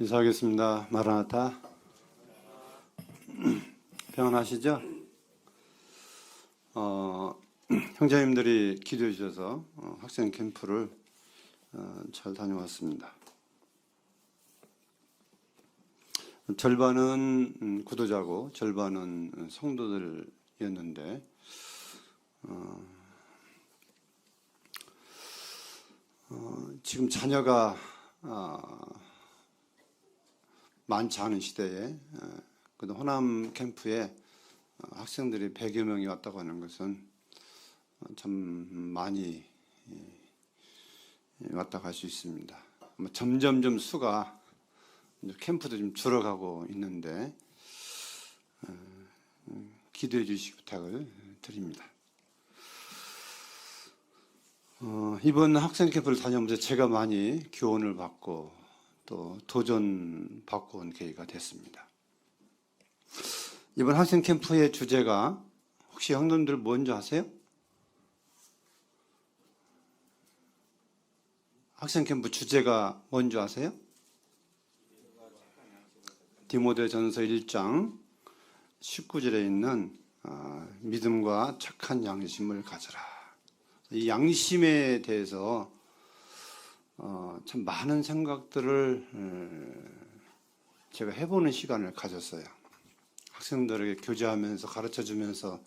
인사하겠습니다. 마라나타. 평안하시죠? 형제님들이 기도해 주셔서 학생 캠프를 잘 다녀왔습니다. 절반은 구도자고 절반은 성도들이었는데 지금 자녀가 많지 않은 시대에 그래도 호남 캠프에 학생들이 100여 명이 왔다고 하는 것은 참 많이 왔다 갈 수 있습니다. 점점점 수가 캠프도 좀 줄어가고 있는데 기도해 주시기 부탁을 드립니다. 이번 학생 캠프를 다녀오면서 제가 많이 교훈을 받고 또 도전 받고 온 계기가 됐습니다. 이번 학생 캠프의 주제가 혹시 형님들 뭔지 아세요? 학생 캠프 주제가 뭔지 아세요? 디모데전서 1장 19절에 있는 믿음과 착한 양심을 가져라. 이 양심에 대해서 참 많은 생각들을 제가 해보는 시간을 가졌어요. 학생들에게 교제하면서 가르쳐주면서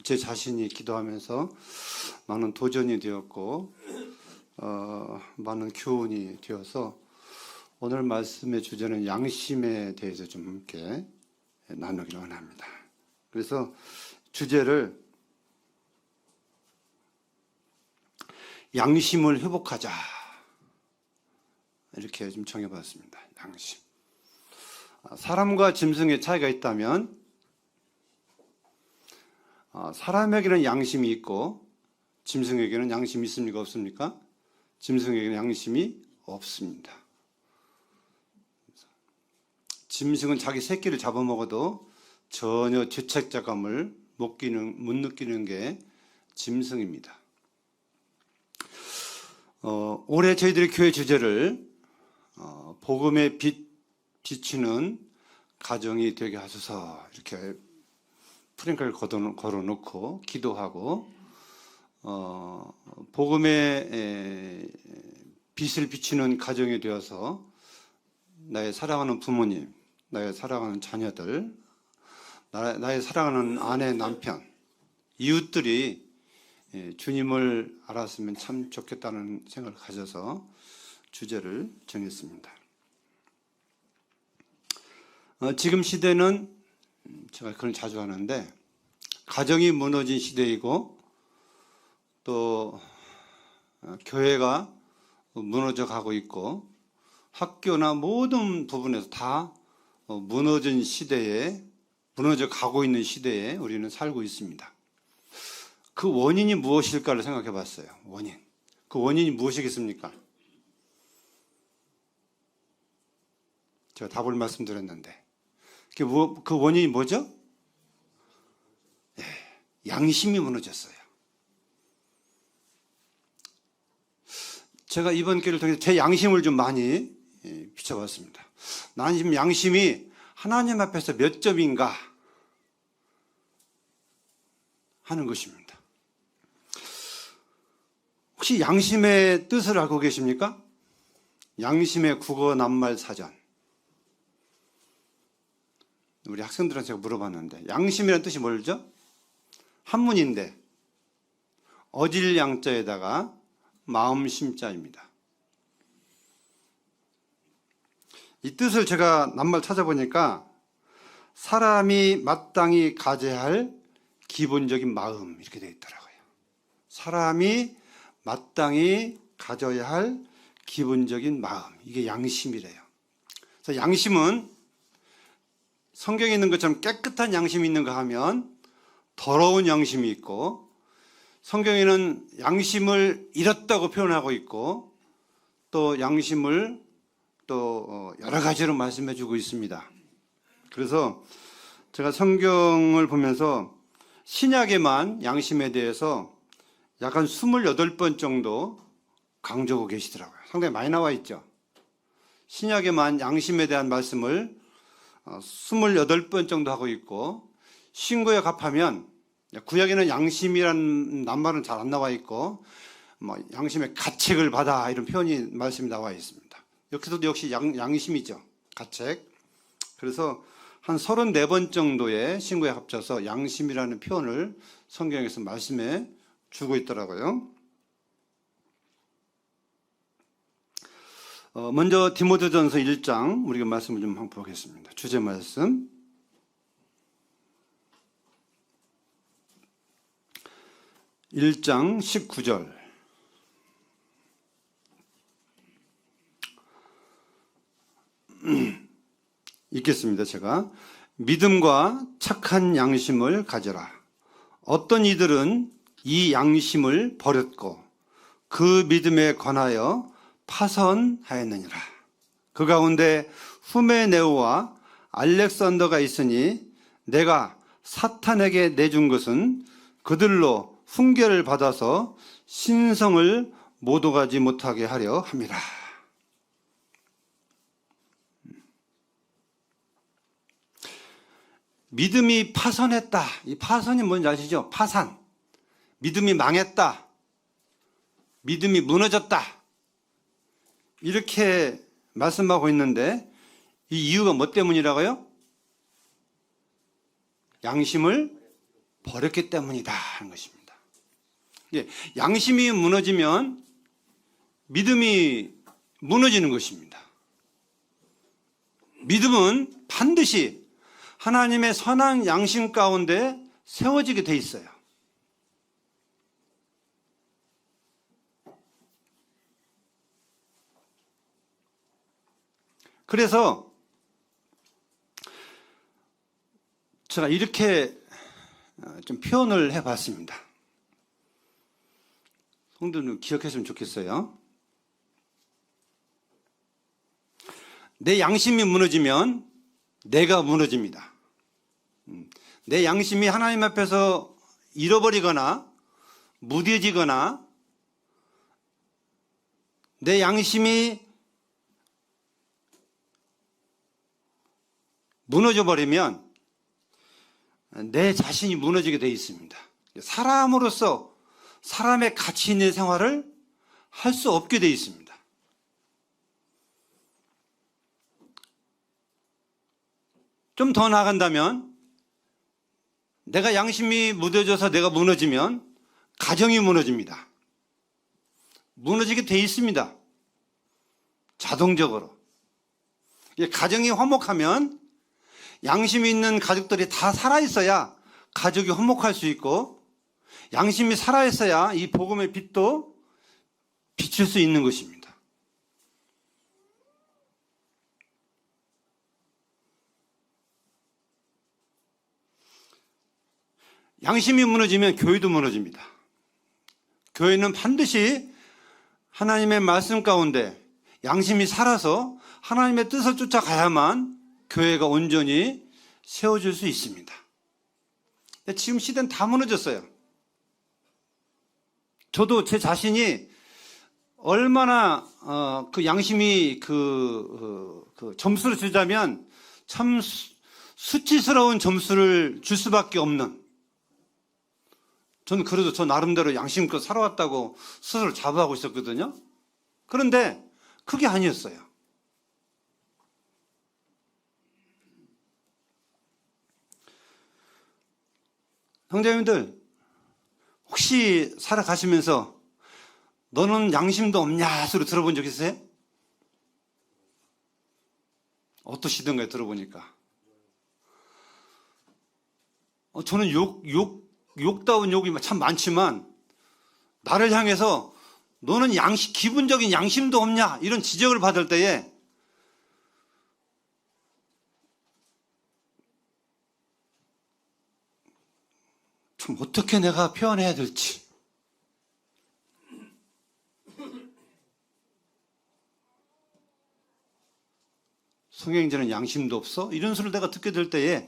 제 자신이 기도하면서 많은 도전이 되었고 많은 교훈이 되어서 오늘 말씀의 주제는 양심에 대해서 좀 함께 나누기를 원합니다. 그래서 주제를 양심을 회복하자 이렇게 좀 정해봤습니다. 양심. 사람과 짐승의 차이가 있다면 사람에게는 양심이 있고 짐승에게는 양심이 있습니까? 없습니까? 짐승에게는 양심이 없습니다. 짐승은 자기 새끼를 잡아먹어도 전혀 죄책감을 못 느끼는 게 짐승입니다. 올해 저희들의 교회 주제를 복음의 빛 비치는 가정이 되게 하소서 이렇게 프랭크를 걸어놓고 기도하고 복음의 빛을 비치는 가정이 되어서 나의 사랑하는 부모님, 나의 사랑하는 자녀들, 나의 사랑하는 아내, 남편, 이웃들이 주님을 알았으면 참 좋겠다는 생각을 가져서 주제를 정했습니다. 지금 시대는 제가 그런 자주 하는데 가정이 무너진 시대이고 또 교회가 무너져 가고 있고 학교나 모든 부분에서 다 무너져 가고 있는 시대에 우리는 살고 있습니다. 그 원인이 무엇일까를 생각해 봤어요. 원인. 그 원인이 무엇이겠습니까? 제가 답을 말씀드렸는데 그 원인이 뭐죠? 양심이 무너졌어요. 제가 이번 기회를 통해서 제 양심을 좀 많이 비춰봤습니다. 나는 지금 양심이 하나님 앞에서 몇 점인가 하는 것입니다. 혹시 양심의 뜻을 알고 계십니까? 양심의 국어 낱말 사전. 우리 학생들한테 제가 물어봤는데 양심이라는 뜻이 뭘죠? 한문인데 어질 양자에다가 마음 심자입니다. 이 뜻을 제가 낱말 찾아보니까 사람이 마땅히 가져야 할 기본적인 마음 이렇게 되어 있더라고요. 사람이 마땅히 가져야 할 기본적인 마음, 이게 양심이래요. 그래서 양심은 성경에 있는 것처럼 깨끗한 양심이 있는가 하면 더러운 양심이 있고 성경에는 양심을 잃었다고 표현하고 있고 또 양심을 또 여러 가지로 말씀해 주고 있습니다. 그래서 제가 성경을 보면서 신약에만 양심에 대해서 약 한 28번 정도 강조하고 계시더라고요. 상당히 많이 나와 있죠. 신약에만 양심에 대한 말씀을 28번 정도 하고 있고, 신구약 합하면 구약에는 양심이라는 낱말은 잘 안 나와 있고, 양심의 가책을 받아 이런 표현이 말씀이 나와 있습니다. 여기서도 역시 양심이죠. 가책. 그래서 한 34번 정도의 신구약 합쳐서 양심이라는 표현을 성경에서 말씀해 주고 있더라고요. 먼저 디모데전서 1장 우리가 말씀을 좀 한번 보겠습니다. 주제 말씀. (1장) 19절 읽겠습니다. 제가 믿음과 착한 양심을 가져라. 어떤 이들은 이 양심을 버렸고 그 믿음에 관하여 파선하였느니라. 그 가운데 후메네오와 알렉산더가 있으니 내가 사탄에게 내준 것은 그들로 훈계를 받아서 신성을 못 오가지 못하게 하려 함이라. 믿음이 파선했다. 이 파선이 뭔지 아시죠? 파산. 믿음이 망했다. 믿음이 무너졌다. 이렇게 말씀하고 있는데 이 이유가 뭐 때문이라고요? 양심을 버렸기 때문이다 하는 것입니다. 양심이 무너지면 믿음이 무너지는 것입니다. 믿음은 반드시 하나님의 선한 양심 가운데 세워지게 돼 있어요. 그래서 제가 이렇게 좀 표현을 해봤습니다. 성도는 기억했으면 좋겠어요. 내 양심이 무너지면 내가 무너집니다. 내 양심이 하나님 앞에서 잃어버리거나 무뎌지거나 내 양심이 무너져 버리면 내 자신이 무너지게 되어 있습니다. 사람으로서 사람의 가치 있는 생활을 할 수 없게 되어 있습니다. 좀 더 나아간다면 내가 양심이 무뎌져서 내가 무너지면 가정이 무너집니다. 무너지게 돼 있습니다. 자동적으로. 가정이 화목하면 양심이 있는 가족들이 다 살아있어야 가족이 화목할 수 있고 양심이 살아있어야 이 복음의 빛도 비칠 수 있는 것입니다. 양심이 무너지면 교회도 무너집니다. 교회는 반드시 하나님의 말씀 가운데 양심이 살아서 하나님의 뜻을 쫓아가야만 교회가 온전히 세워질 수 있습니다. 근데 지금 시대는 다 무너졌어요. 저도 제 자신이 얼마나 그 양심이 그 점수를 주자면 참 수치스러운 점수를 줄 수밖에 없는, 저는 그래도 저 나름대로 양심껏 살아왔다고 스스로 자부하고 있었거든요. 그런데 그게 아니었어요. 형제님들, 혹시 살아가시면서 너는 양심도 없냐 소리 들어본 적 있어요? 어떠시던가요? 들어보니까 저는 욕다운 욕이 참 많지만 나를 향해서 너는 기본적인 양심도 없냐 이런 지적을 받을 때에 좀 어떻게 내가 표현해야 될지, 성경에는 양심도 없어? 이런 소리를 내가 듣게 될 때에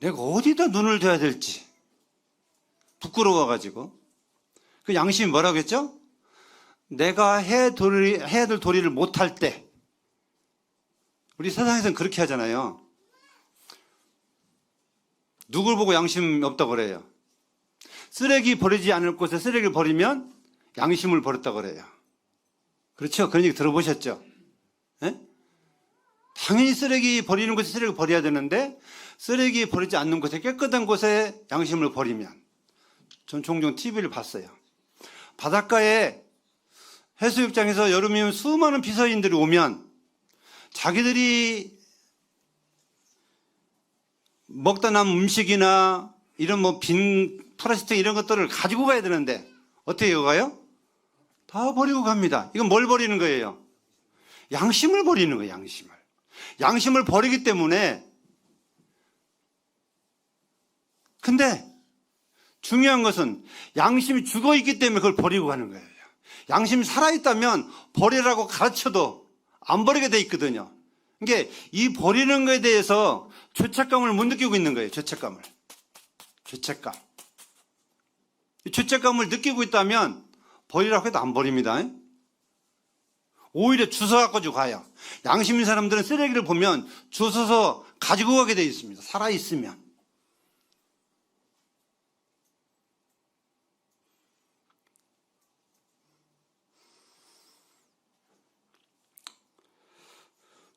내가 어디다 눈을 둬야 될지 부끄러워가지고, 그 양심이 뭐라고 했죠? 내가 해야 될 도리를 못할 때, 우리 세상에서는 그렇게 하잖아요. 누굴 보고 양심 없다고 그래요? 쓰레기 버리지 않을 곳에 쓰레기를 버리면 양심을 버렸다고 그래요. 그렇죠? 그런 얘기 들어보셨죠? 네? 당연히 쓰레기 버리는 곳에 쓰레기를 버려야 되는데 쓰레기 버리지 않는 곳에 깨끗한 곳에 양심을 버리면, 전 종종 TV를 봤어요. 바닷가에 해수욕장에서 여름이면 수많은 피서인들이 오면 자기들이 먹다 남은 음식이나 이런 뭐 빈 플라스틱 이런 것들을 가지고 가야 되는데 어떻게 가요? 다 버리고 갑니다. 이건 뭘 버리는 거예요? 양심을 버리는 거예요. 양심을. 양심을 버리기 때문에. 근데 중요한 것은 양심이 죽어 있기 때문에 그걸 버리고 가는 거예요. 양심이 살아있다면 버리라고 가르쳐도 안 버리게 돼 있거든요. 그러니까 이 버리는 거에 대해서 죄책감을 못 느끼고 있는 거예요. 죄책감. 이 죄책감을 느끼고 있다면 버리라고 해도 안 버립니다. 오히려 주워 가지고 가요. 양심 있는 사람들은 쓰레기를 보면 주워서 가지고 가게 돼 있습니다. 살아있으면.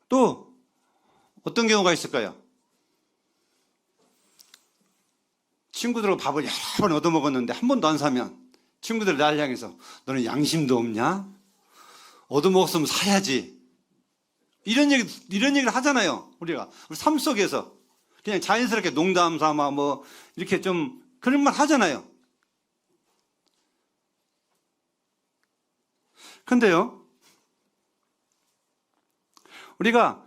또 어떤 경우가 있을까요? 친구들하고 밥을 여러 번 얻어먹었는데 한 번도 안 사면 친구들 날 향해서 너는 양심도 없냐? 얻어먹었으면 사야지. 이런 얘기를 하잖아요. 우리가 우리 삶 속에서 그냥 자연스럽게 농담 삼아 뭐 이렇게 좀 그런 말 하잖아요. 근데요, 우리가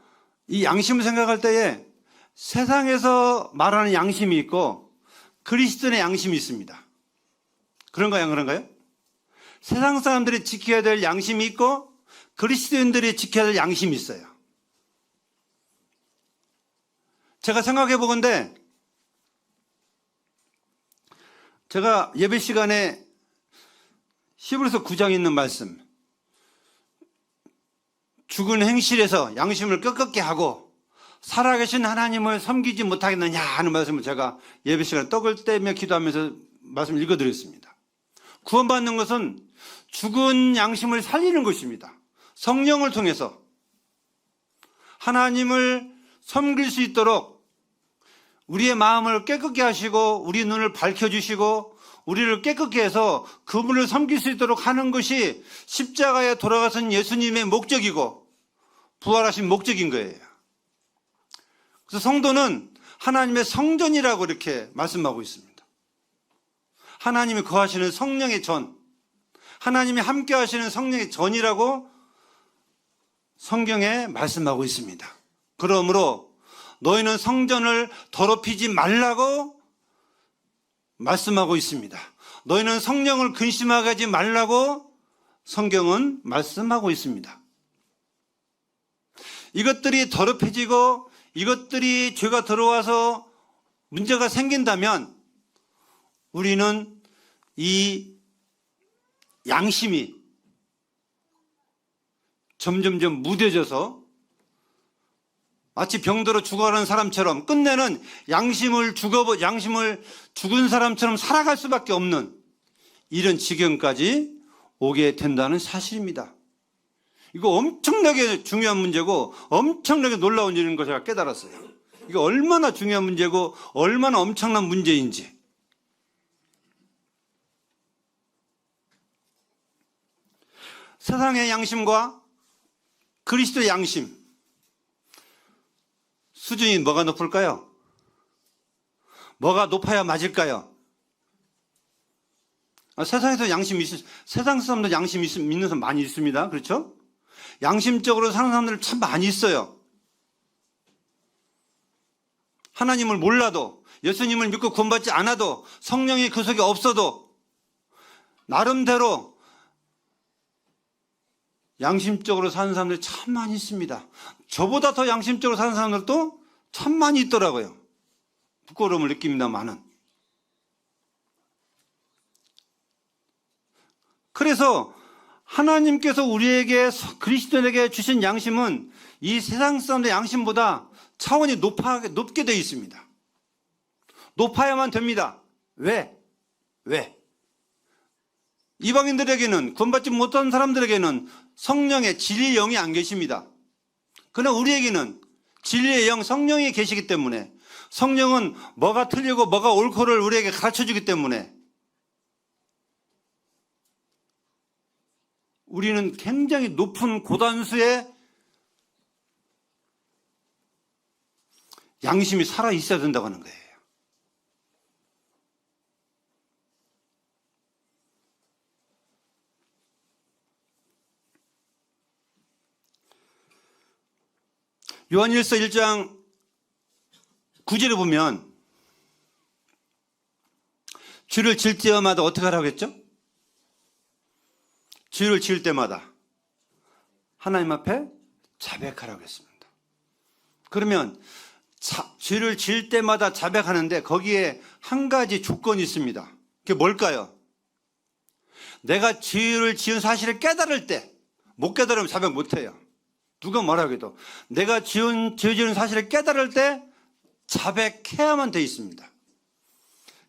이 양심을 생각할 때에 세상에서 말하는 양심이 있고 그리스도인의 양심이 있습니다. 그런가요, 안 그런가요? 세상 사람들이 지켜야 될 양심이 있고 그리스도인들이 지켜야 될 양심이 있어요. 제가 생각해 보건대 제가 예배 시간에 히브리서 9장에 있는 말씀, 죽은 행실에서 양심을 끄끄게 하고 살아계신 하나님을 섬기지 못하겠느냐 하는 말씀을 제가 예배 시간에 떡을 떼며 기도하면서 말씀을 읽어드렸습니다. 구원받는 것은 죽은 양심을 살리는 것입니다. 성령을 통해서 하나님을 섬길 수 있도록 우리의 마음을 깨끗게 하시고 우리 눈을 밝혀주시고 우리를 깨끗게 해서 그분을 섬길 수 있도록 하는 것이 십자가에 돌아가신 예수님의 목적이고 부활하신 목적인 거예요. 그래서 성도는 하나님의 성전이라고 이렇게 말씀하고 있습니다. 하나님이 거하시는 성령의 전, 하나님이 함께 하시는 성령의 전이라고 성경에 말씀하고 있습니다. 그러므로 너희는 성전을 더럽히지 말라고 말씀하고 있습니다. 너희는 성령을 근심하게 하지 말라고 성경은 말씀하고 있습니다. 이것들이 더럽혀지고 이것들이 죄가 들어와서 문제가 생긴다면 우리는 이 양심이 점점점 무뎌져서 마치 병들어 죽어가는 사람처럼 끝내는 양심을 죽은 사람처럼 살아갈 수밖에 없는 이런 지경까지 오게 된다는 사실입니다. 이거 엄청나게 중요한 문제고 엄청나게 놀라운 일인 걸 제가 깨달았어요. 이거 얼마나 중요한 문제고 얼마나 엄청난 문제인지. 세상의 양심과 그리스도의 양심 수준이 뭐가 높을까요? 뭐가 높아야 맞을까요? 세상에서 세상 사람들 양심 있는 사람 많이 있습니다. 그렇죠? 양심적으로 사는 사람들 참 많이 있어요. 하나님을 몰라도, 예수님을 믿고 구원받지 않아도, 성령이 그 속에 없어도 나름대로 양심적으로 사는 사람들이 참 많이 있습니다. 저보다 더 양심적으로 사는 사람들도 참 많이 있더라고요. 부끄러움을 느낍니다만은. 그래서 하나님께서 우리에게 그리스도인에게 주신 양심은 이 세상 사람들의 양심보다 차원이 높게 되어 있습니다. 높아야만 됩니다. 왜? 이방인들에게는, 구원받지 못한 사람들에게는 성령의 진리의 영이 안 계십니다. 그러나 우리에게는 진리의 영, 성령이 계시기 때문에, 성령은 뭐가 틀리고 뭐가 옳고를 우리에게 가르쳐 주기 때문에 우리는 굉장히 높은 고단수의 양심이 살아 있어야 된다고 하는 거예요. 요한일서 1장 9절에 보면 죄를 지을 때마다 어떻게 하라고 했죠? 죄를 지을 때마다 하나님 앞에 자백하라고 했습니다. 그러면 죄를 지을 때마다 자백하는데 거기에 한 가지 조건이 있습니다. 그게 뭘까요? 내가 죄를 지은 사실을 깨달을 때, 못 깨달으면 자백 못해요. 누가 뭐라고 해도 내가 죄 지은 사실을 깨달을 때 자백해야만 돼 있습니다.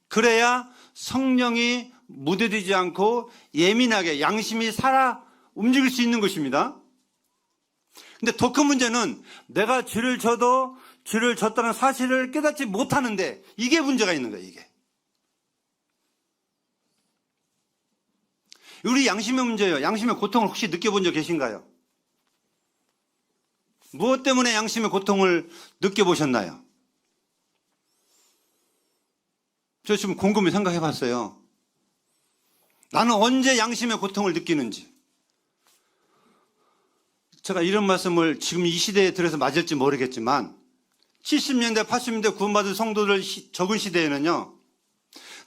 그래야 성령이 무뎌지지 않고 예민하게 양심이 살아 움직일 수 있는 것입니다. 근데 더 큰 문제는 내가 죄를 져도 죄를 졌다는 사실을 깨닫지 못하는데 이게 문제가 있는 거예요. 이게 우리 양심의 문제예요. 양심의 고통을 혹시 느껴본 적 계신가요? 무엇 때문에 양심의 고통을 느껴보셨나요? 저 지금 곰곰이 생각해 봤어요. 나는 언제 양심의 고통을 느끼는지. 제가 이런 말씀을 지금 이 시대에 들어서 맞을지 모르겠지만 70년대, 80년대 구원받은 성도들 적은 시대에는요,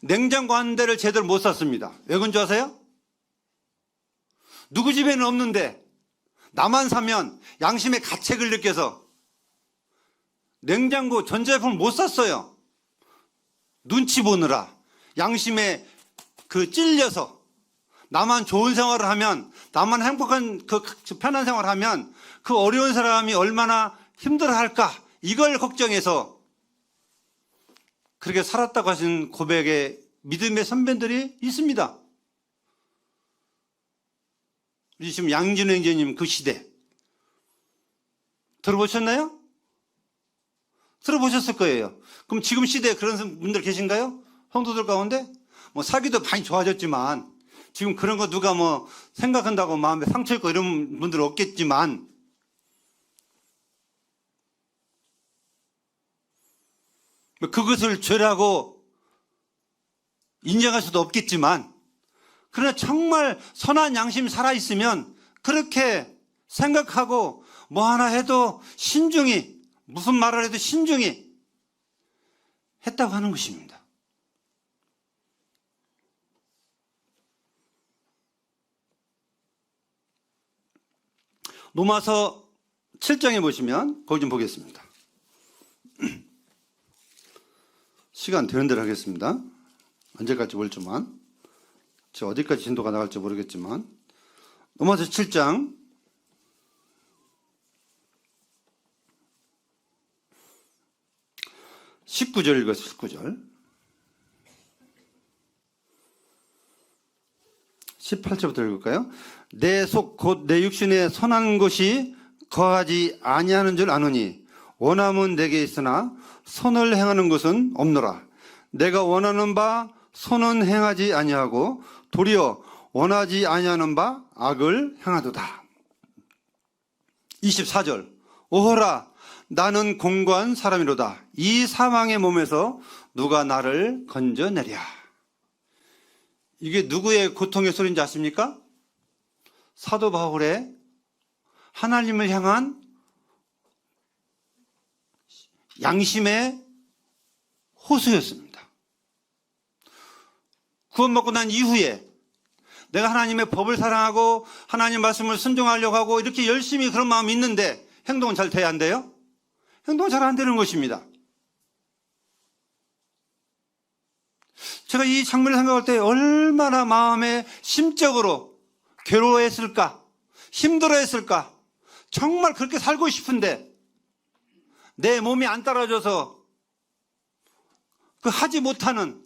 냉장고 한 대를 제대로 못 샀습니다. 왜 그런 줄 아세요? 누구 집에는 없는데 나만 사면 양심의 가책을 느껴서 냉장고, 전자제품을 못 샀어요. 눈치 보느라 양심에 찔려서 나만 좋은 생활을 하면, 나만 행복한 편한 생활을 하면 그 어려운 사람이 얼마나 힘들어할까, 이걸 걱정해서 그렇게 살았다고 하신 고백의 믿음의 선배들이 있습니다. 우리 지금 양진우 형제님 그 시대 들어보셨나요? 들어보셨을 거예요. 그럼 지금 시대에 그런 분들 계신가요? 성도들 가운데? 뭐 사기도 많이 좋아졌지만 지금 그런 거 누가 뭐 생각한다고 마음에 상처 있고 이런 분들 없겠지만, 그것을 죄라고 인정할 수도 없겠지만, 그러나 정말 선한 양심이 살아있으면 그렇게 생각하고 뭐 하나 해도 신중히, 무슨 말을 해도 신중히 했다고 하는 것입니다. 로마서 7장에 보시면 거기 좀 보겠습니다. 시간 되는 대로 하겠습니다. 언제까지 모르지만, 저 어디까지 진도가 나갈지 모르겠지만, 로마서 7장 19절 읽어서 19절 18절부터 읽을까요? 내 속 곧 내 육신에 선한 것이 거하지 아니하는 줄 아노니 원함은 내게 있으나 선을 행하는 것은 없노라. 내가 원하는 바 선은 행하지 아니하고 도리어 원하지 아니하는 바 악을 행하도다. 24절 오호라 나는 공고한 사람이로다. 이 사망의 몸에서 누가 나를 건져내랴. 이게 누구의 고통의 소리인지 아십니까? 사도 바울의 하나님을 향한 양심의 호소였습니다. 구원받고 난 이후에 내가 하나님의 법을 사랑하고 하나님 말씀을 순종하려고 하고 이렇게 열심히 그런 마음이 있는데 행동은 잘 돼야 안 돼요? 행동은 잘 안 되는 것입니다. 제가 이 장면을 생각할 때 얼마나 마음에 심적으로 괴로워했을까? 힘들어했을까? 정말 그렇게 살고 싶은데 내 몸이 안 따라줘서 그 하지 못하는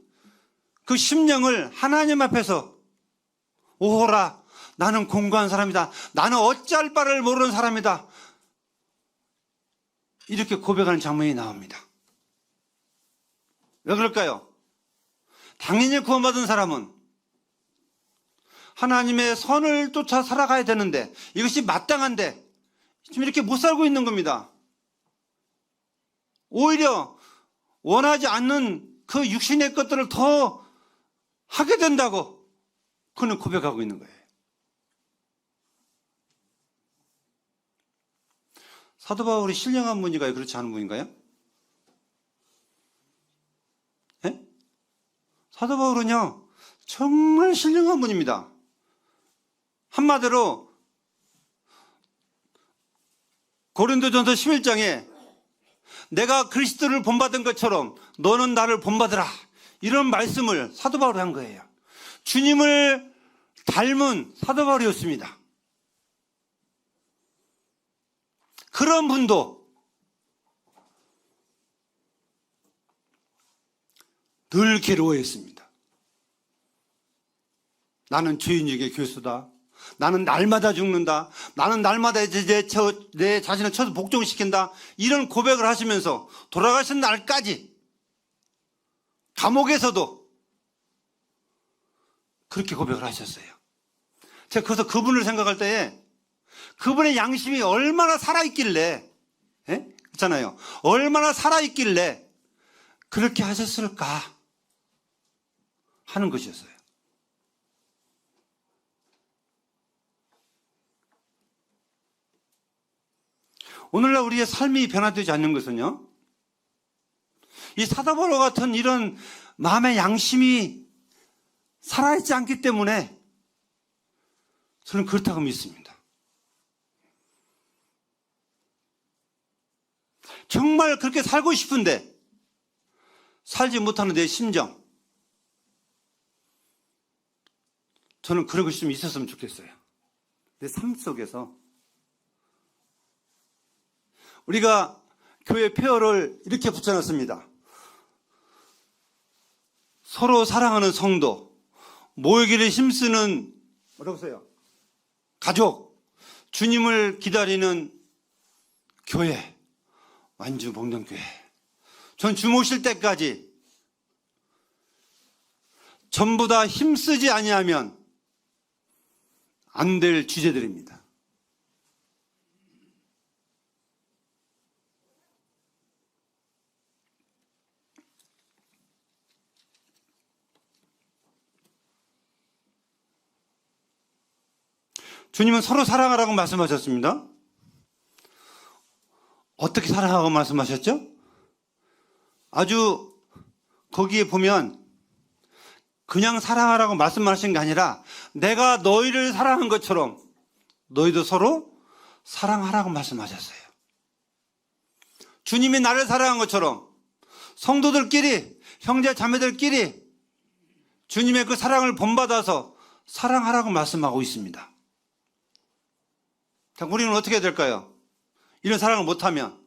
그 심령을 하나님 앞에서 오호라, 나는 공고한 사람이다. 나는 어찌할 바를 모르는 사람이다. 이렇게 고백하는 장면이 나옵니다. 왜 그럴까요? 당연히 구원받은 사람은 하나님의 선을 쫓아 살아가야 되는데, 이것이 마땅한데 지금 이렇게 못 살고 있는 겁니다. 오히려 원하지 않는 그 육신의 것들을 더 하게 된다고 그는 고백하고 있는 거예요. 사도 바울이 신령한 분인가요? 그렇지 않은 분인가요? 네? 사도 바울은요, 정말 신령한 분입니다. 한마디로 고린도전서 11장에 내가 그리스도를 본받은 것처럼 너는 나를 본받으라, 이런 말씀을 사도 바울이 한 거예요. 주님을 닮은 사도 바울이었습니다. 그런 분도 늘 괴로워했습니다. 나는 죄인에게 교수다. 나는 날마다 죽는다. 나는 날마다 내 자신을 쳐서 복종시킨다. 이런 고백을 하시면서 돌아가신 날까지 감옥에서도 그렇게 고백을 하셨어요. 제가 그래서 그분을 생각할 때에 그분의 양심이 얼마나 살아있길래, 그렇잖아요. 얼마나 살아있길래 그렇게 하셨을까 하는 것이었어요. 오늘날 우리의 삶이 변화되지 않는 것은요, 이 사도 바울 같은 이런 마음의 양심이 살아있지 않기 때문에 저는 그렇다고 믿습니다. 정말 그렇게 살고 싶은데 살지 못하는 내 심정, 저는 그런 것이 좀 있었으면 좋겠어요. 내 삶 속에서 우리가 교회 폐허를 이렇게 붙여놨습니다. 서로 사랑하는 성도, 모이기를 힘쓰는 뭐라고 써요? 가족, 주님을 기다리는 교회, 완주복령교회. 전 주 모실 때까지 전부 다 힘쓰지 아니하면 안 될 주제들입니다. 주님은 서로 사랑하라고 말씀하셨습니다. 어떻게 사랑하라고 말씀하셨죠? 아주 거기에 보면 그냥 사랑하라고 말씀하신 게 아니라 내가 너희를 사랑한 것처럼 너희도 서로 사랑하라고 말씀하셨어요. 주님이 나를 사랑한 것처럼 성도들끼리, 형제 자매들끼리 주님의 그 사랑을 본받아서 사랑하라고 말씀하고 있습니다. 자, 우리는 어떻게 해야 될까요? 이런 사랑을 못하면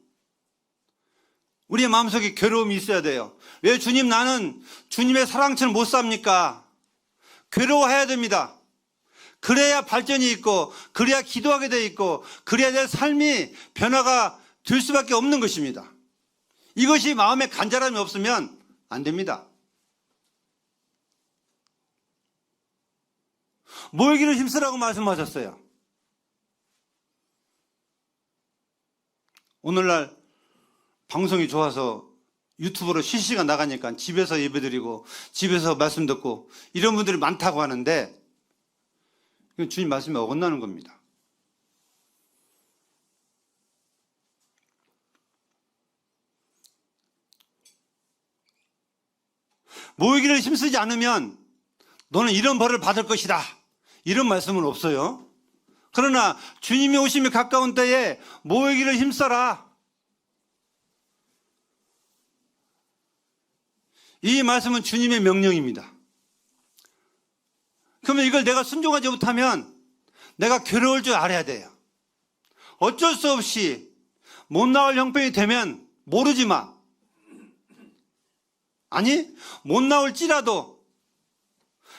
우리의 마음속에 괴로움이 있어야 돼요. 왜 주님, 나는 주님의 사랑처럼 못 삽니까? 괴로워해야 됩니다. 그래야 발전이 있고, 그래야 기도하게 돼 있고, 그래야 내 삶이 변화가 될 수밖에 없는 것입니다. 이것이 마음에 간절함이 없으면 안 됩니다. 모이기를 힘쓰라고 말씀하셨어요. 오늘날 방송이 좋아서 유튜브로 실시간 나가니까 집에서 예배드리고 집에서 말씀 듣고 이런 분들이 많다고 하는데 이건 주님 말씀에 어긋나는 겁니다. 모이기를 힘쓰지 않으면 너는 이런 벌을 받을 것이다, 이런 말씀은 없어요. 그러나 주님이 오심이 가까운 때에 모이기를 힘써라, 이 말씀은 주님의 명령입니다. 그러면 이걸 내가 순종하지 못하면 내가 괴로울 줄 알아야 돼요. 어쩔 수 없이 못 나올 형편이 되면 모르지만, 아니 못 나올지라도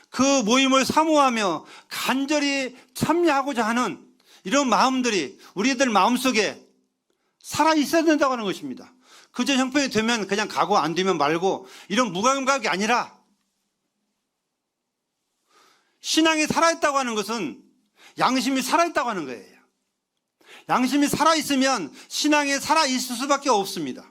그 모임을 사모하며 간절히 참여하고자 하는 이런 마음들이 우리들 마음속에 살아 있어야 된다고 하는 것입니다. 그저 형편이 되면 그냥 가고 안 되면 말고 이런 무감각이 아니라, 신앙이 살아있다고 하는 것은 양심이 살아있다고 하는 거예요. 양심이 살아있으면 신앙이 살아있을 수밖에 없습니다.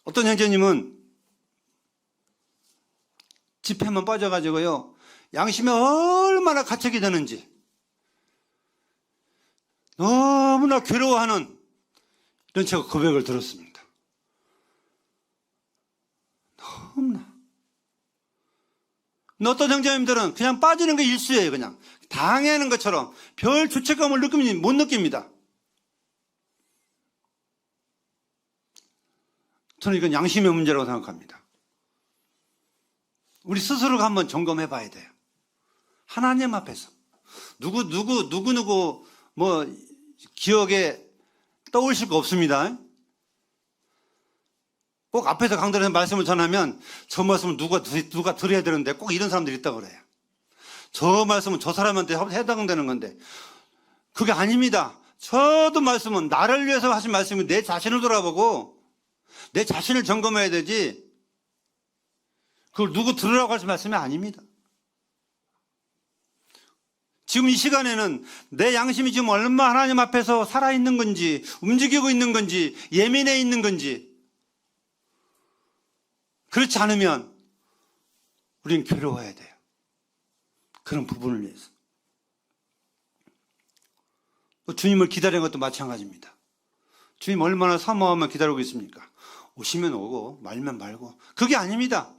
어떤 형제님은 집회만 빠져가지고요, 양심이 얼마나 가책이 되는지 너무나 괴로워하는 이런 제가 고백을 들었습니다. 너무나. 어떤 형제님들은 그냥 빠지는 게 일수예요. 그냥 당하는 것처럼 별 죄책감을 못 느낍니다. 저는 이건 양심의 문제라고 생각합니다. 우리 스스로가 한번 점검해 봐야 돼요. 하나님 앞에서 누구 뭐 기억에 떠오르실 거 없습니다. 꼭 앞에서 강단에서 말씀을 전하면 저 말씀을 누가 들어야 되는데 꼭 이런 사람들이 있다고 그래요. 저 말씀은 저 사람한테 해당되는 건데 그게 아닙니다. 저도 말씀은 나를 위해서 하신 말씀이 내 자신을 돌아보고 내 자신을 점검해야 되지, 그걸 누구 들으라고 하신 말씀이 아닙니다. 지금 이 시간에는 내 양심이 지금 얼마 하나님 앞에서 살아있는 건지, 움직이고 있는 건지, 예민해 있는 건지, 그렇지 않으면 우리는 괴로워야 돼요. 그런 부분을 위해서. 또 주님을 기다리는 것도 마찬가지입니다. 주님 얼마나 사모하며 기다리고 있습니까? 오시면 오고 말면 말고. 그게 아닙니다.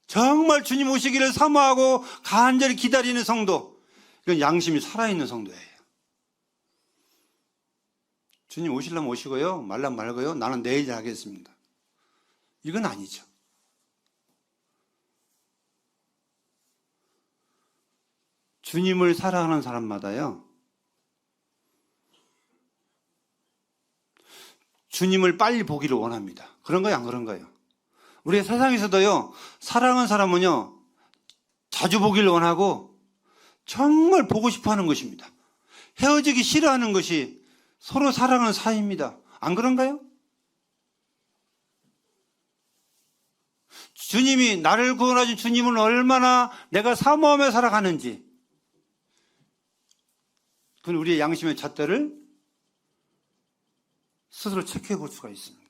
정말 주님 오시기를 사모하고 간절히 기다리는 성도, 이건 양심이 살아있는 성도예요. 주님 오시려면 오시고요, 말라면 말고요, 나는 내일 하겠습니다, 이건 아니죠. 주님을 사랑하는 사람마다요, 주님을 빨리 보기를 원합니다. 그런 거예요, 안 그런 거예요? 우리 세상에서도요, 사랑하는 사람은요, 자주 보기를 원하고 정말 보고 싶어 하는 것입니다. 헤어지기 싫어하는 것이 서로 사랑하는 사이입니다. 안 그런가요? 주님이, 나를 구원하신 주님은 얼마나 내가 사모하며 살아가는지, 그건 우리의 양심의 잣대를 스스로 체크해 볼 수가 있습니다.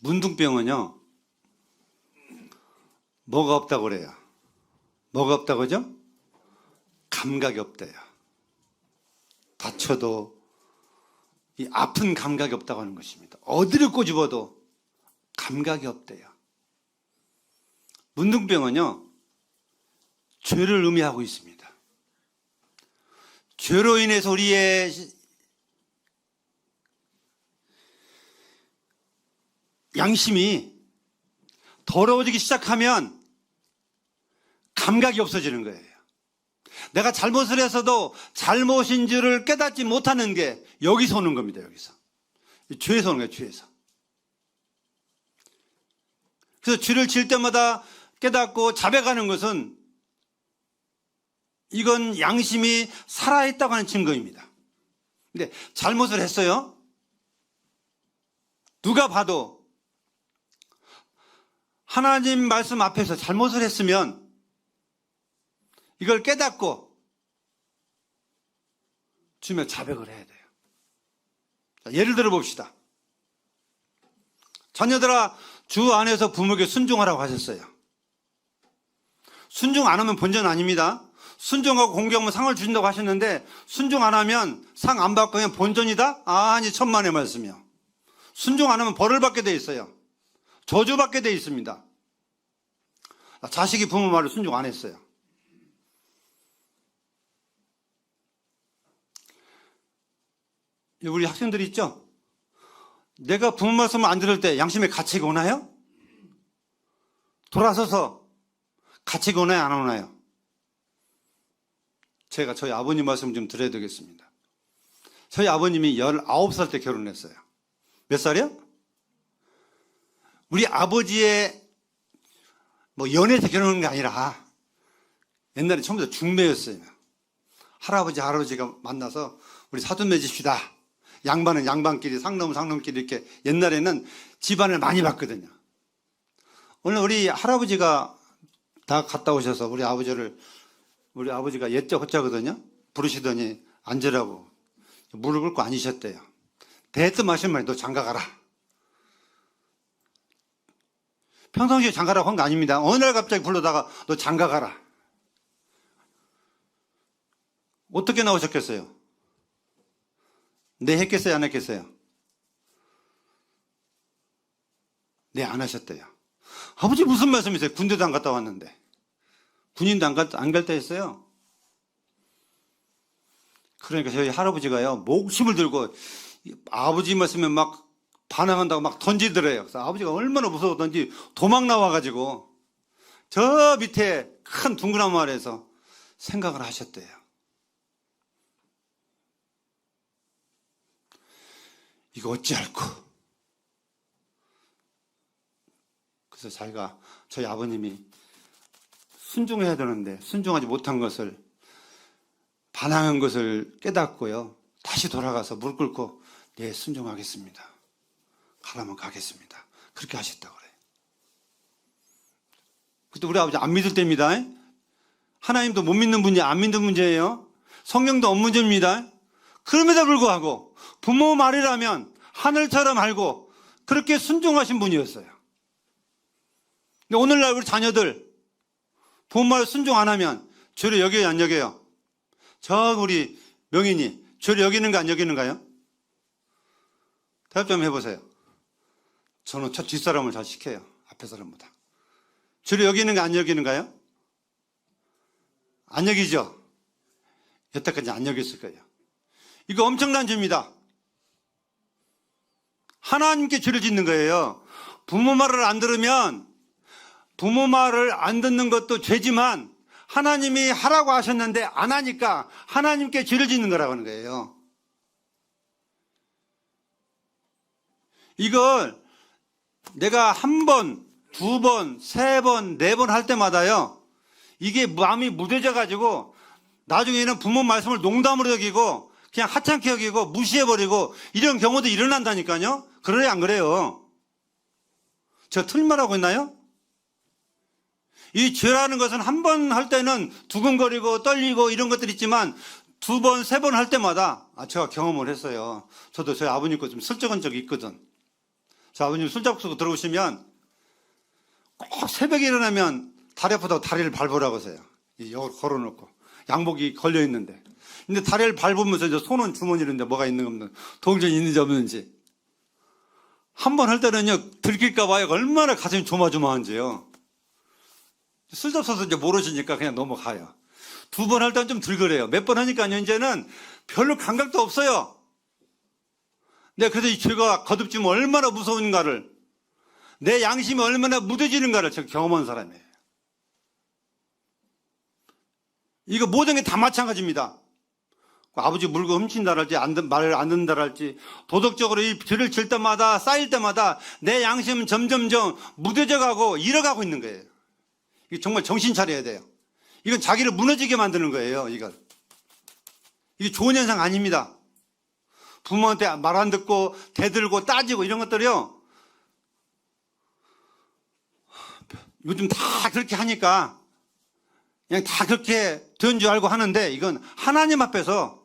문둥병은요, 뭐가 없다고 그래요? 뭐가 없다고 그러죠? 감각이 없대요. 다쳐도 이 아픈 감각이 없다고 하는 것입니다. 어디를 꼬집어도 감각이 없대요. 문둥병은요, 죄를 의미하고 있습니다. 죄로 인해서 우리의 양심이 더러워지기 시작하면 감각이 없어지는 거예요. 내가 잘못을 했어도 잘못인 줄을 깨닫지 못하는 게 여기서 오는 겁니다. 여기서. 죄에서 오는 거예요. 죄에서. 그래서 죄를 지을 때마다 깨닫고 자백하는 것은, 이건 양심이 살아있다고 하는 증거입니다. 근데 잘못을 했어요. 누가 봐도 하나님 말씀 앞에서 잘못을 했으면 이걸 깨닫고 주님의 자백을 해야 돼요. 자, 예를 들어 봅시다. 자녀들아, 주 안에서 부모에게 순종하라고 하셨어요. 순종 안 하면 본전 아닙니다. 순종하고 공경하면 상을 주신다고 하셨는데, 순종 안 하면 상 안 받고 그냥 본전이다? 아니, 천만의 말씀이요. 순종 안 하면 벌을 받게 돼 있어요. 저주받게 돼 있습니다. 자식이 부모 말을 순종 안 했어요. 우리 학생들이 있죠? 내가 부모 말씀을 안 들을 때 양심의 가책이 오나요? 돌아서서 가책이 오나요? 안 오나요? 제가 저희 아버님 말씀 좀 드려야 되겠습니다. 저희 아버님이 19살 때 결혼했어요. 몇 살이요? 우리 아버지의 연애에서 결혼한 게 아니라 옛날에 처음부터 중매였어요. 할아버지가 만나서 우리 사돈 맺읍시다. 양반은 양반끼리, 상놈은 상놈끼리 이렇게 옛날에는 집안을 많이 봤거든요. 오늘 우리 할아버지가 다 갔다 오셔서 우리 아버지가 옛자 호자거든요. 부르시더니 앉으라고 무릎 꿇고 앉으셨대요. 대뜸 하신 말이 너 장가가라. 평상시에 장가라고 한 거 아닙니다. 어느 날 갑자기 불러다가 너 장가가라. 어떻게 나오셨겠어요? 네 했겠어요? 안 했겠어요? 네, 안 하셨대요. 아버지 무슨 말씀이세요? 군대도 안 갔다 왔는데. 군인도 안 갈 때 했어요. 그러니까 저희 할아버지가요, 목숨을 들고 아버지 말씀에 막 반항한다고 막 던지더래요. 그래서 아버지가 얼마나 무서웠던지 도망 나와가지고 저 밑에 큰 둥그란 마을에서 생각을 하셨대요. 이거 어찌할꼬. 그래서 저희 아버님이 순종해야 되는데 순종하지 못한 것을, 반항한 것을 깨닫고요, 다시 돌아가서 무릎 꿇고 네, 순종하겠습니다. 가라면 가겠습니다. 그렇게 하셨다고 그래요. 그때 우리 아버지 안 믿을 때입니다. 하나님도 못 믿는 분이 안 믿는 문제예요. 성령도 없는 문제입니다. 그럼에도 불구하고 부모 말이라면 하늘처럼 알고 그렇게 순종하신 분이었어요. 근데 오늘날 우리 자녀들 부모 말 순종 안 하면 죄를 여겨요, 안 여겨요? 저 우리 명인이 죄를 여기는가 안 여기는가요? 대답 좀 해보세요. 저는 첫 뒷사람을 잘 시켜요. 앞에 사람보다. 죄를 여기는가 안 여기는가요? 안 여기죠? 여태까지 안 여겼을 거예요. 이거 엄청난 죄입니다. 하나님께 죄를 짓는 거예요. 부모 말을 안 들으면, 부모 말을 안 듣는 것도 죄지만 하나님이 하라고 하셨는데 안 하니까 하나님께 죄를 짓는 거라고 하는 거예요. 이걸 내가 한 번, 두 번, 세 번, 네 번 할 때마다요, 이게 마음이 무뎌져가지고 나중에는 부모 말씀을 농담으로 여기고 그냥 하찮게 여기고 무시해버리고 이런 경우도 일어난다니까요. 그래요, 안 그래요? 제가 틀린 말하고 있나요? 이 죄라는 것은 한 번 할 때는 두근거리고 떨리고 이런 것들이 있지만 두 번, 세 번 할 때마다 제가 경험을 했어요. 저도 저희 아버님 거 좀 슬쩍한 적이 있거든. 저 아버님 술잡수고 들어오시면 꼭 새벽에 일어나면 다리 아프다고 다리를 밟으라고 하세요. 여기 걸어놓고 양복이 걸려있는데, 근데 다리를 밟으면서 이제 손은 주머니인데 뭐가 있는 없는, 동전이 있는지 없는지. 한 번 할 때는요, 들킬까 봐요. 얼마나 가슴이 조마조마한지요. 술 잡숴서 이제 모르시니까 그냥 넘어가요. 두 번 할 때는 좀 덜 그래요. 몇 번 하니까요, 이제는 별로 감각도 없어요. 근데 그래서 이 죄가 거듭지면 얼마나 무서운가를, 내 양심이 얼마나 무뎌지는가를 제가 경험한 사람이에요. 이거 모든 게 다 마찬가지입니다. 아버지 물고 훔친다랄지, 말을 안 듣는다랄지, 도덕적으로 이 죄를 질 때마다, 쌓일 때마다 내 양심은 점점점 무뎌져가고 잃어가고 있는 거예요. 이게 정말 정신 차려야 돼요. 이건 자기를 무너지게 만드는 거예요, 이걸. 이게 좋은 현상 아닙니다. 부모한테 말 안 듣고 대들고 따지고 이런 것들이요, 요즘 다 그렇게 하니까 그냥 다 그렇게 된 줄 알고 하는데, 이건 하나님 앞에서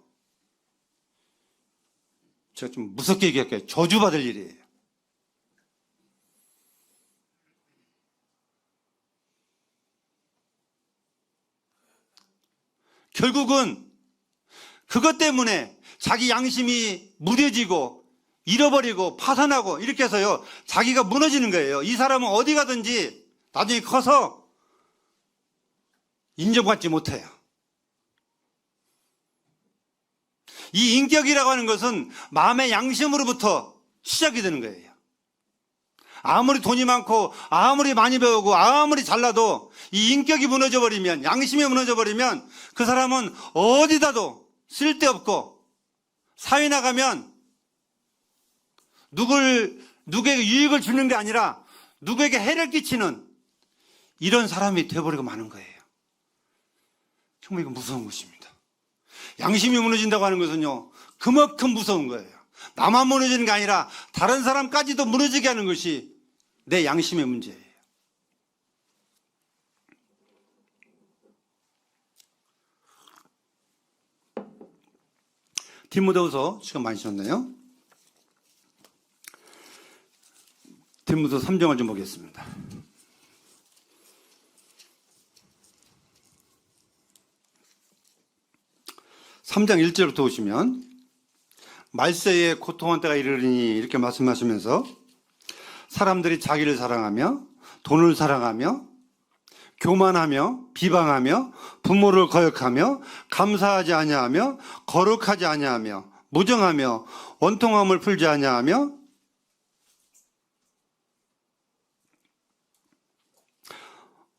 제가 좀 무섭게 얘기할게요. 저주받을 일이에요. 결국은 그것 때문에 자기 양심이 무뎌지고 잃어버리고 파산하고 이렇게 해서요, 자기가 무너지는 거예요. 이 사람은 어디 가든지 나중에 커서 인정받지 못해요. 이 인격이라고 하는 것은 마음의 양심으로부터 시작이 되는 거예요. 아무리 돈이 많고 아무리 많이 배우고 아무리 잘나도 이 인격이 무너져 버리면, 양심이 무너져 버리면 그 사람은 어디다도 쓸데없고, 사회 나가면 누구에게 유익을 주는 게 아니라 누구에게 해를 끼치는 이런 사람이 되어버리고 마는 거예요. 정말 이거 무서운 것입니다. 양심이 무너진다고 하는 것은요, 그만큼 무서운 거예요. 나만 무너지는 게 아니라 다른 사람까지도 무너지게 하는 것이 내 양심의 문제예요. 디모데후서 시간 많이 지났네요. 디모데후서 3장을 좀 보겠습니다. (3장 1절부터) 보시면, 말세에 고통한 때가 이르리니 이렇게 말씀하시면서, 사람들이 자기를 사랑하며 돈을 사랑하며 교만하며 비방하며 부모를 거역하며 감사하지 아니하며 거룩하지 아니하며 무정하며 원통함을 풀지 아니하며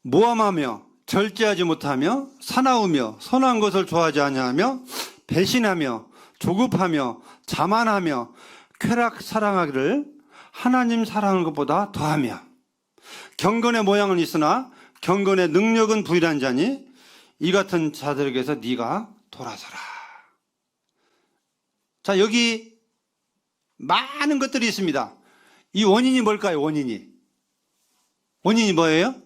모함하며 절제하지 못하며 사나우며 선한 것을 좋아하지 아니하며 배신하며 조급하며 자만하며 쾌락 사랑하기를 하나님 사랑하는 것보다 더하며, 경건의 모양은 있으나 경건의 능력은 부실한 자니 이 같은 자들에게서 네가 돌아서라. 자, 여기 많은 것들이 있습니다. 이 원인이 뭘까요? 원인이 뭐예요?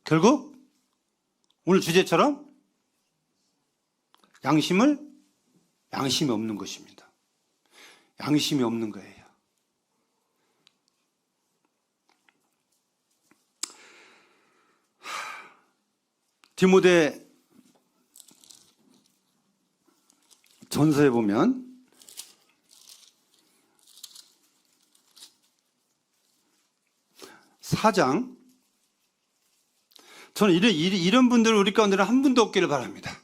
결국 오늘 주제처럼 양심이 없는 것입니다. 양심이 없는 거예요. 디모데 전서에 보면 (4장) 저는 이런 분들 우리 가운데는 한 분도 없기를 바랍니다.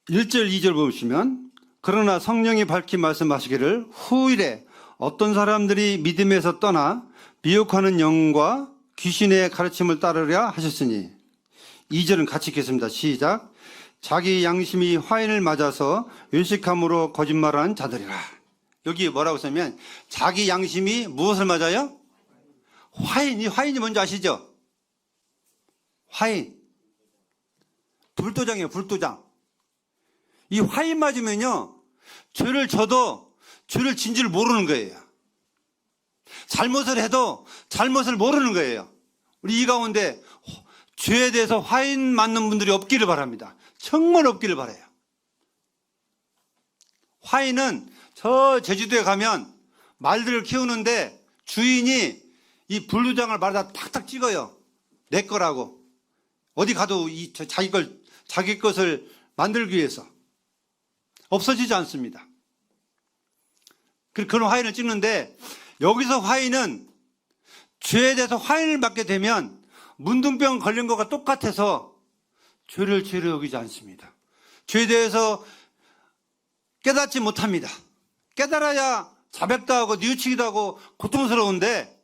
(1절) (2절) 보시면, 그러나 성령이 밝히 말씀하시기를 후일에 어떤 사람들이 믿음에서 떠나 미혹하는 영과 귀신의 가르침을 따르려 하셨으니, 2절은 같이 읽겠습니다. 시작. 자기 양심이 화인을 맞아서 윤식함으로 거짓말하는 자들이라. 여기 뭐라고 쓰면, 자기 양심이 무엇을 맞아요? 화인이 뭔지 아시죠? 화인. 불도장이에요, 불도장. 이 화인 맞으면요, 죄를 져도 죄를 진 줄 모르는 거예요. 잘못을 해도 잘못을 모르는 거예요. 우리 이 가운데 죄에 대해서 화인 맞는 분들이 없기를 바랍니다. 정말 없기를 바라요. 화인은 저 제주도에 가면 말들을 키우는데 주인이 이 불도장을 말에다 탁탁 찍어요. 내 거라고. 어디 가도 자기 것을 만들기 위해서. 없어지지 않습니다. 그런 화인을 찍는데, 여기서 화인은 죄에 대해서 화인을 맞게 되면 문둥병 걸린 것과 똑같아서 죄를 죄로 여기지 않습니다. 죄에 대해서 깨닫지 못합니다. 깨달아야 자백도 하고 뉘우치기도 하고 고통스러운데,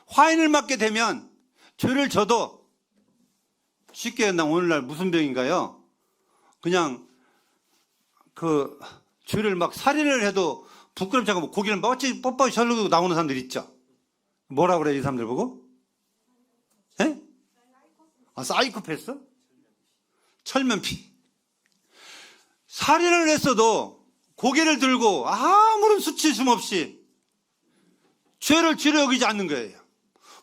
화인을 맞게 되면 죄를 져도 쉽게 한다면 오늘날 무슨 병인가요? 그냥 죄를 막 살인을 해도 부끄럽지 않고 고기를 뻣뻣이 절르고 나오는 사람들 있죠. 뭐라 그래, 이 사람들 보고? 에? 사이코패스? 철면피. 살인을 했어도 고개를 들고 아무런 수치심 없이 죄를 죄로 여기지 않는 거예요.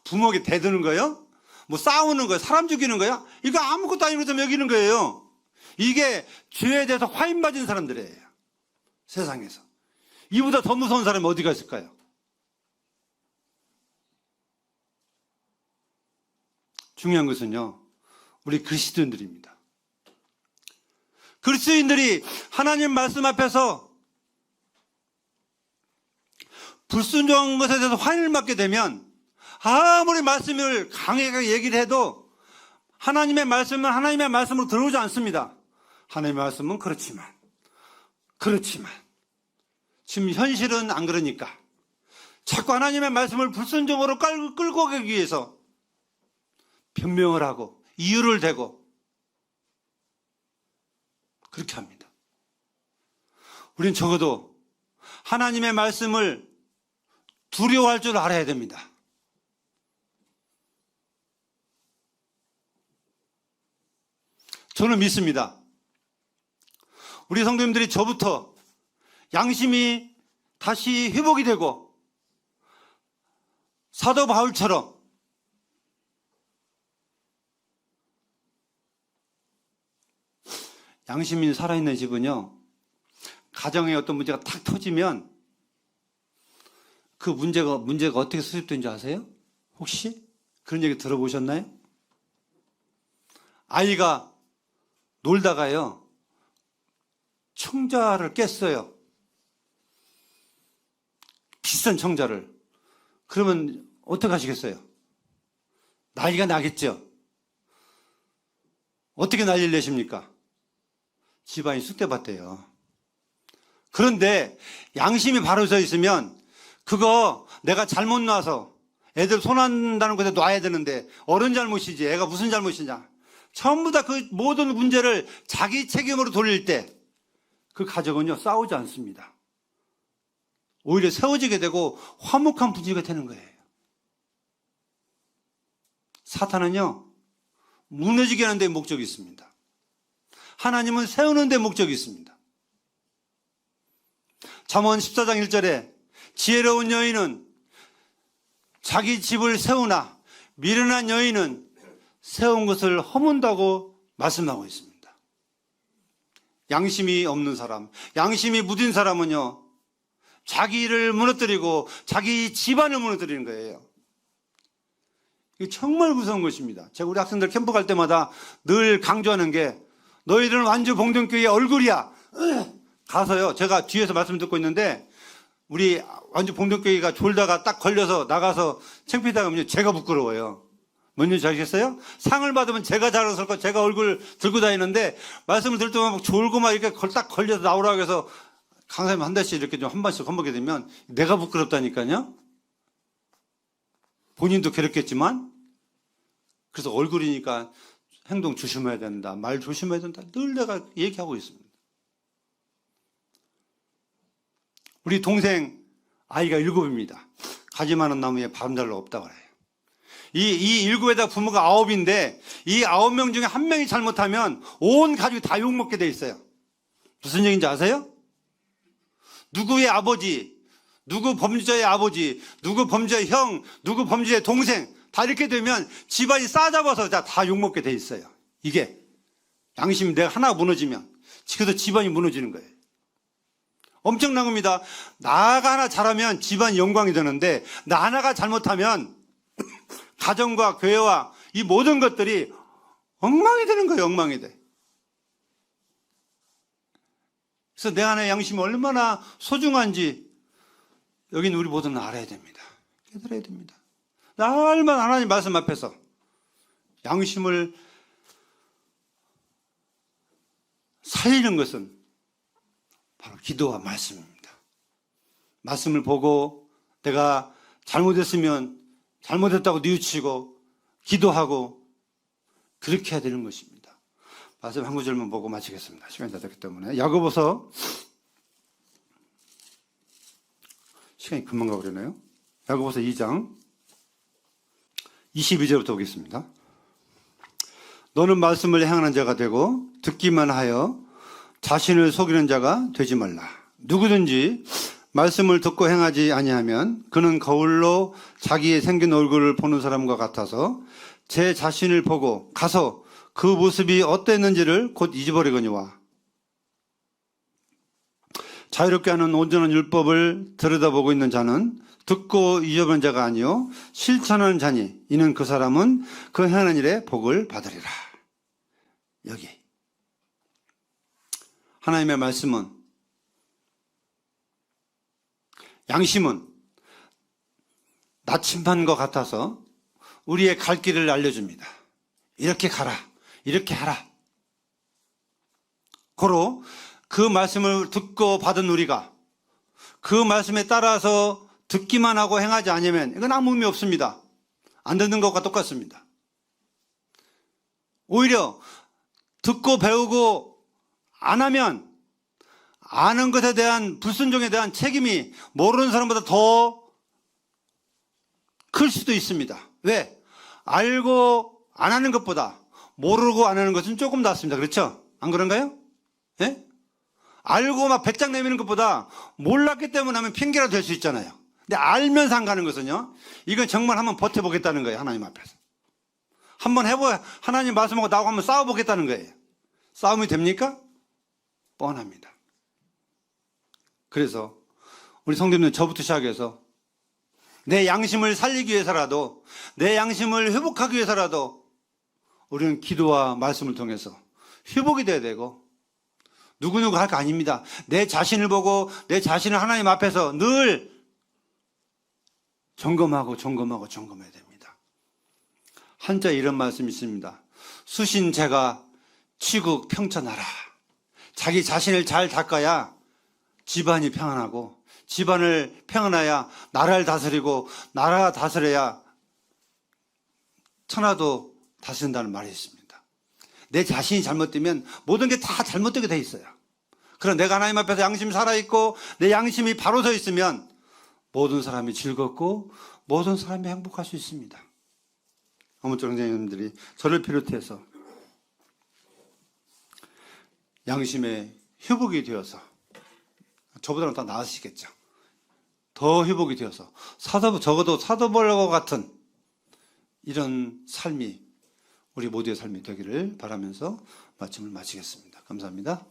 부모에게 대드는 거예요? 뭐 싸우는 거예요? 사람 죽이는 거예요? 이거 아무것도 아닌 것처럼 여기는 거예요. 이게 죄에 대해서 화인 맞은 사람들이에요. 세상에서. 이보다 더 무서운 사람이 어디가 있을까요? 중요한 것은요, 우리 그리스도인들입니다. 그리스도인들이 하나님 말씀 앞에서 불순종한 것에 대해서 화를 맞게 되면 아무리 말씀을 강하게 얘기를 해도 하나님의 말씀은 하나님의 말씀으로 들어오지 않습니다. 하나님의 말씀은 그렇지만 지금 현실은 안 그러니까 자꾸 하나님의 말씀을 불순종으로 끌고 가기 위해서 변명을 하고 이유를 대고 그렇게 합니다. 우리는 적어도 하나님의 말씀을 두려워할 줄 알아야 됩니다. 저는 믿습니다. 우리 성도님들이 저부터 양심이 다시 회복이 되고 사도 바울처럼 양심이 살아있는 집은요, 가정에 어떤 문제가 탁 터지면 그 문제가 어떻게 수습된지 아세요? 혹시 그런 얘기 들어보셨나요? 아이가 놀다가요 청자를 깼어요. 비싼 청자를. 그러면 어떻게 하시겠어요? 난리가 나겠죠. 어떻게 난리를 내십니까? 집안이 쑥대밭대요. 그런데 양심이 바로 서 있으면 그거 내가 잘못 놔서 애들 손한다는 곳에 놔야 되는데 어른 잘못이지 애가 무슨 잘못이냐. 전부 다 그 모든 문제를 자기 책임으로 돌릴 때 그 가정은요 싸우지 않습니다. 오히려 세워지게 되고 화목한 분위기가 되는 거예요. 사탄은요 무너지게 하는 데 목적이 있습니다. 하나님은 세우는 데 목적이 있습니다. 잠언 14장 1절에 지혜로운 여인은 자기 집을 세우나 미련한 여인은 세운 것을 허문다고 말씀하고 있습니다. 양심이 없는 사람, 양심이 무딘 사람은요 자기 일을 무너뜨리고 자기 집안을 무너뜨리는 거예요. 이게 정말 무서운 것입니다. 제가 우리 학생들 캠프 갈 때마다 늘 강조하는 게 너희들은 완주 봉동교회의 얼굴이야. 가서요 제가 뒤에서 말씀 듣고 있는데 우리 완주 봉동교회가 졸다가 딱 걸려서 나가서 창피하다 하면 제가 부끄러워요. 뭔지 아시겠어요? 상을 받으면 제가 자랑스럽고 제가 얼굴 들고 다니는데 말씀을 들을 때만 막 졸고 막 이렇게 딱 걸려서 나오라고 해서 강사님 한 달씩 이렇게 좀 한 번씩 겁먹게 되면 내가 부끄럽다니까요. 본인도 괴롭겠지만 그래서 얼굴이니까 행동 조심해야 된다. 말 조심해야 된다. 늘 내가 얘기하고 있습니다. 우리 동생 아이가 7입니다. 가지 많은 나무에 바람달로 없다고 그래요. 이 7에다 부모가 9인데 이 9명 중에 한 명이 잘못하면 온 가족이 다 욕먹게 돼 있어요. 무슨 얘기인지 아세요? 누구의 아버지, 누구 범죄자의 아버지, 누구 범죄의 형, 누구 범죄의 동생 다 이렇게 되면 집안이 싸잡아서 다 욕먹게 돼 있어요. 이게 양심이 내가 하나 무너지면 그래서 집안이 무너지는 거예요. 엄청난 겁니다. 나가 하나 잘하면 집안이 영광이 되는데 나 하나가 잘못하면 가정과 교회와 이 모든 것들이 엉망이 되는 거예요. 엉망이 돼. 그래서 내 안의 양심이 얼마나 소중한지 여기는 우리 모두는 알아야 됩니다. 깨달아야 됩니다. 날마다 하나님 말씀 앞에서 양심을 살리는 것은 바로 기도와 말씀입니다. 말씀을 보고 내가 잘못했으면 잘못했다고 뉘우치고 기도하고 그렇게 해야 되는 것입니다. 말씀 한 구절만 보고 마치겠습니다. 시간이 다 됐기 때문에. 야고보서 시간이 금방 가버리네요. 야고보서 2장 22절부터 보겠습니다. 너는 말씀을 행하는 자가 되고 듣기만 하여 자신을 속이는 자가 되지 말라. 누구든지 말씀을 듣고 행하지 아니하면 그는 거울로 자기의 생긴 얼굴을 보는 사람과 같아서 제 자신을 보고 가서 그 모습이 어땠는지를 곧 잊어버리거니와. 자유롭게 하는 온전한 율법을 들여다보고 있는 자는 듣고 잊어버린 자가 아니요 실천하는 자니 이는 그 사람은 그 행하는 일에 복을 받으리라. 여기 하나님의 말씀은, 양심은 나침반과 같아서 우리의 갈 길을 알려줍니다. 이렇게 가라, 이렇게 하라. 고로 그 말씀을 듣고 받은 우리가 그 말씀에 따라서 듣기만 하고 행하지 않으면 이건 아무 의미 없습니다. 안 듣는 것과 똑같습니다. 오히려 듣고 배우고 안 하면 아는 것에 대한 불순종에 대한 책임이 모르는 사람보다 더 클 수도 있습니다. 왜? 알고 안 하는 것보다 모르고 안 하는 것은 조금 낫습니다. 그렇죠? 안 그런가요? 예? 알고 막 배짱 내미는 것보다 몰랐기 때문에 하면 핑계라도 될 수 있잖아요. 근데 알면서 안 가는 것은요, 이건 정말 한번 버텨보겠다는 거예요. 하나님 앞에서 한번 해보야, 하나님 말씀하고 나하고 한번 싸워보겠다는 거예요. 싸움이 됩니까? 뻔합니다. 그래서 우리 성도님들, 저부터 시작해서 내 양심을 살리기 위해서라도, 내 양심을 회복하기 위해서라도 우리는 기도와 말씀을 통해서 회복이 돼야 되고, 누구누구 할 거 아닙니다. 내 자신을 보고 내 자신을 하나님 앞에서 늘 점검해야 됩니다. 한자에 이런 말씀이 있습니다. 수신제가 치국 평천하라. 자기 자신을 잘 닦아야 집안이 평안하고, 집안을 평안해야 나라를 다스리고, 나라가 다스려야 천하도 다스린다는 말이 있습니다. 내 자신이 잘못되면 모든 게 다 잘못되게 돼 있어요. 그럼 내가 하나님 앞에서 양심이 살아있고 내 양심이 바로 서 있으면 모든 사람이 즐겁고 모든 사람이 행복할 수 있습니다. 아무쪼록 형제님들이 저를 비롯해서 양심의 회복이 되어서, 저보다는 더 나으시겠죠. 더 회복이 되어서 적어도 사도바울과 같은 이런 삶이 우리 모두의 삶이 되기를 바라면서 말씀을 마치겠습니다. 감사합니다.